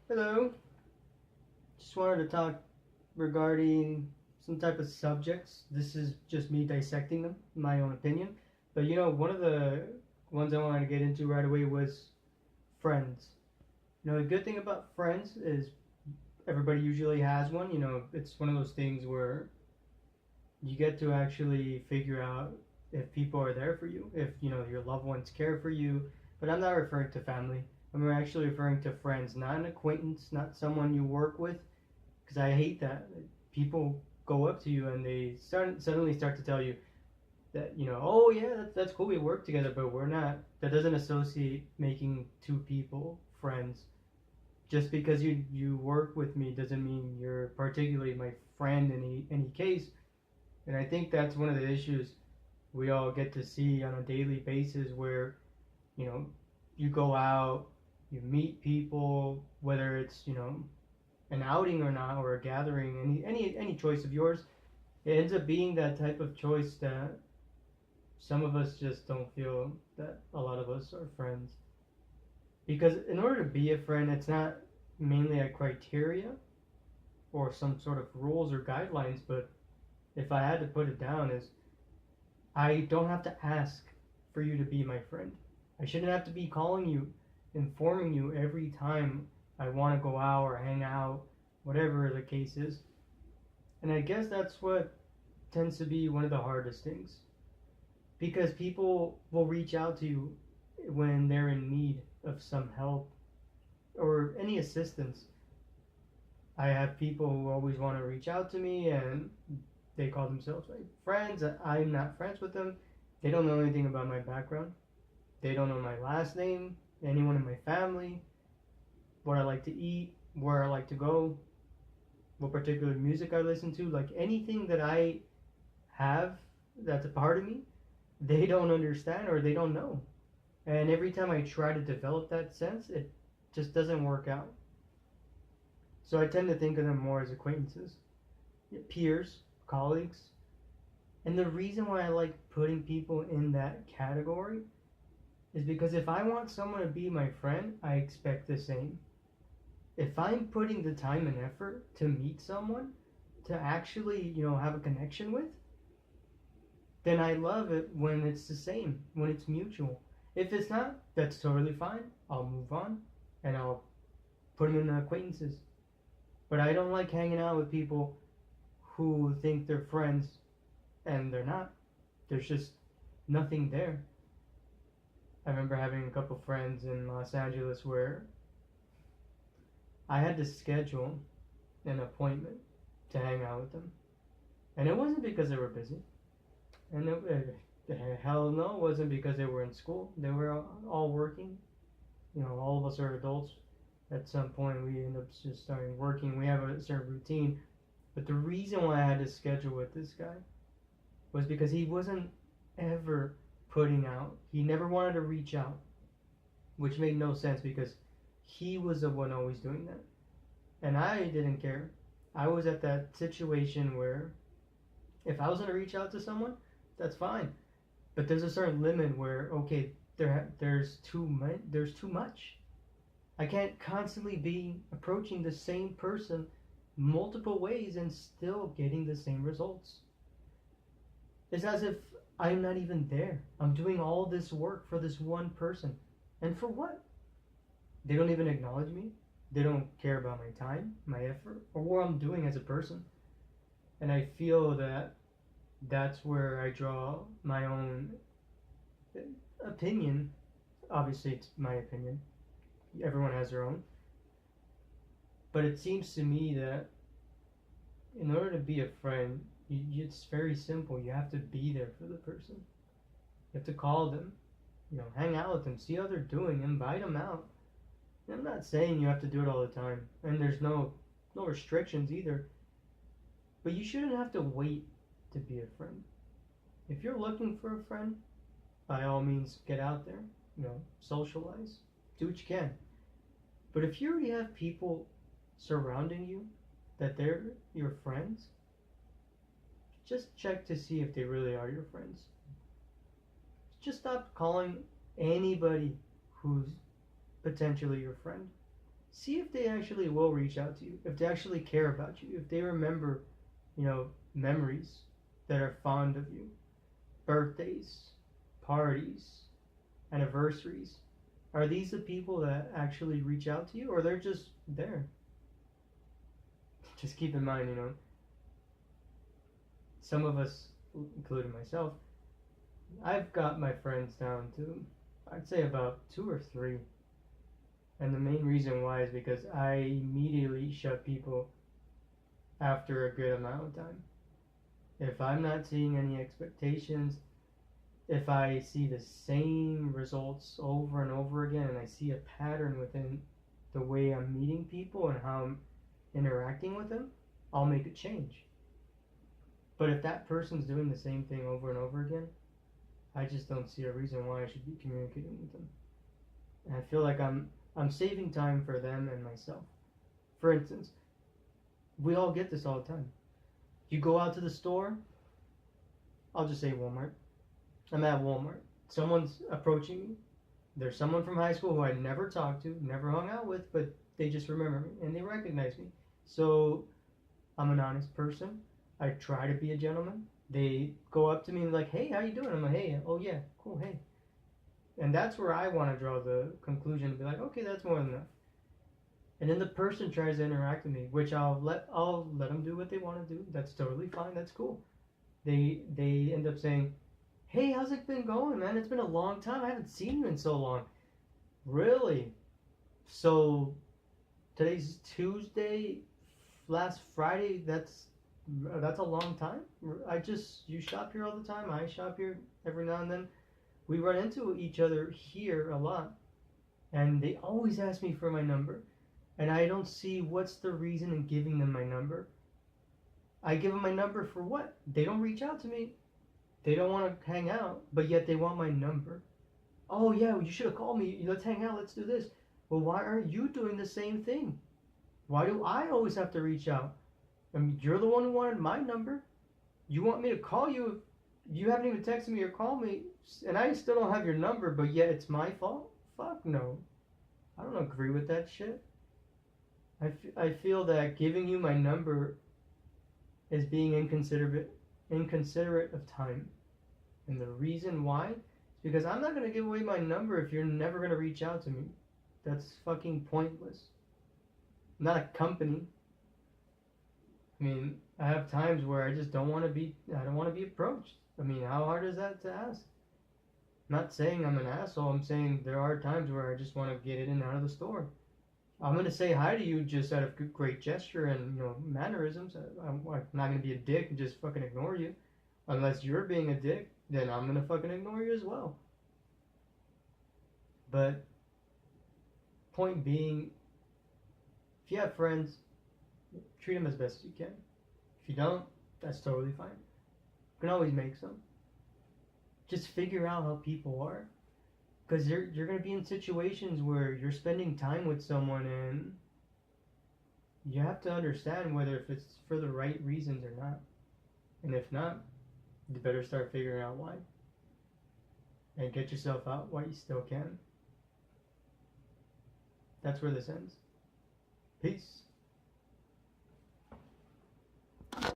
Hello. Just wanted to talk regarding some type of subjects. This is just me dissecting them, my own opinion. But one of the ones I wanted to get into right away was friends. The good thing about friends is everybody usually has one. It's one of those things where you get to actually figure out if people are there for you, if your loved ones care for you. But I'm not referring to family. I'm actually referring to friends, not an acquaintance, not someone you work with, because I hate that people go up to you and they suddenly start to tell you that oh yeah, that's cool, we work together, but we're not. That doesn't associate making two people friends. Just because you work with me doesn't mean you're particularly my friend in any case. And I think that's one of the issues we all get to see on a daily basis, where you know you go out, you meet people, whether it's an outing or not, or a gathering, any choice of yours, it ends up being that type of choice that some of us just don't feel that a lot of us are friends. Because in order to be a friend, it's not mainly a criteria or some sort of rules or guidelines, but if I had to put it down, is I don't have to ask for you to be my friend. I shouldn't have to be calling you, informing you every time I want to go out or hang out, whatever the case is. And I guess that's what tends to be one of the hardest things, because people will reach out to you when they're in need of some help or any assistance. I have people who always want to reach out to me and they call themselves my friends. I'm not friends with them. They don't know anything about my background. They don't know my last name, anyone in my family, what I like to eat, where I like to go, what particular music I listen to. Like anything that I have that's a part of me, they don't understand or they don't know. And every time I try to develop that sense, it just doesn't work out. So I tend to think of them more as acquaintances, peers, colleagues. And the reason why I like putting people in that category is because if I want someone to be my friend, I expect the same. If I'm putting the time and effort to meet someone, to actually, have a connection with, then I love it when it's the same, when it's mutual. If it's not, that's totally fine. I'll move on and I'll put them in the acquaintances. But I don't like hanging out with people who think they're friends and they're not. There's just nothing there. I remember having a couple friends in Los Angeles where I had to schedule an appointment to hang out with them. And it wasn't because they were busy. And hell no, it wasn't because they were in school. They were all working. All of us are adults. At some point, we end up just starting working. We have a certain routine. But the reason why I had to schedule with this guy was because he wasn't ever putting out. He never wanted to reach out, which made no sense because he was the one always doing that. And I didn't care. I was at that situation where if I was going to reach out to someone, that's fine. But there's a certain limit where, okay, there's too much. I can't constantly be approaching the same person multiple ways and still getting the same results. It's as if I'm not even there. I'm doing all this work for this one person. And for what? They don't even acknowledge me. They don't care about my time, my effort, or what I'm doing as a person. And I feel that that's where I draw my own opinion. Obviously, it's my opinion. Everyone has their own. But it seems to me that in order to be a friend, it's very simple. You have to be there for the person. You have to call them, hang out with them, see how they're doing, invite them out. And I'm not saying you have to do it all the time, and there's no restrictions either. But you shouldn't have to wait to be a friend. If you're looking for a friend, by all means, get out there, socialize, do what you can. But if you already have people surrounding you that they're your friends, just check to see if they really are your friends. Just stop calling anybody who's potentially your friend. see if they actually will reach out to you, if they actually care about you, if they remember, memories that are fond of you, birthdays, parties, anniversaries. Are these the people that actually reach out to you, or they're just there? Just keep in mind, some of us, including myself, I've got my friends down to, I'd say about two or three. And the main reason why is because I immediately shut people after a good amount of time. If I'm not seeing any expectations, if I see the same results over and over again, and I see a pattern within the way I'm meeting people and how I'm interacting with them, I'll make a change. But if that person's doing the same thing over and over again, I just don't see a reason why I should be communicating with them. And I feel like I'm saving time for them and myself. For instance, we all get this all the time. You go out to the store, I'll just say Walmart. I'm at Walmart. Someone's approaching me. There's someone from high school who I never talked to, never hung out with, but they just remember me and they recognize me. So I'm an honest person. I try to be a gentleman. They go up to me and like, hey, how you doing? I'm like, hey, oh yeah, cool, hey. And that's where I want to draw the conclusion to be like, okay, that's more than enough. And then the person tries to interact with me, which I'll let them do what they want to do. That's totally fine. That's cool. They end up saying, hey, how's it been going, man? It's been a long time. I haven't seen you in so long. Really? So today's Tuesday. Last Friday. That's a long time. You shop here all the time. I shop here every now and then. We run into each other here a lot, and they always ask me for my number, and I don't see what's the reason in giving them my number. I give them my number for what? They don't reach out to me. They don't want to hang out, but yet they want my number. Oh yeah, you should have called me. Let's hang out. Let's do this. Well, why aren't you doing the same thing? Why do I always have to reach out? I mean, you're the one who wanted my number. You want me to call you? You haven't even texted me or called me, and I still don't have your number, but yet it's my fault? Fuck no. I don't agree with that shit. I feel that giving you my number is being inconsiderate of time. And the reason why is because I'm not going to give away my number if you're never going to reach out to me. That's fucking pointless. I'm not a company. I mean, I have times where I just don't want to be approached. I mean, how hard is that to ask? I'm not saying I'm an asshole. I'm saying there are times where I just want to get in and out of the store. I'm going to say hi to you just out of great gesture and, mannerisms. I'm not going to be a dick and just fucking ignore you. Unless you're being a dick, then I'm going to fucking ignore you as well. But, point being, if you have friends, treat them as best as you can. If you don't, that's totally fine. You can always make some. Just figure out how people are. Because you're going to be in situations where you're spending time with someone and you have to understand whether if it's for the right reasons or not. And if not, you better start figuring out why. And get yourself out while you still can. That's where this ends. Peace.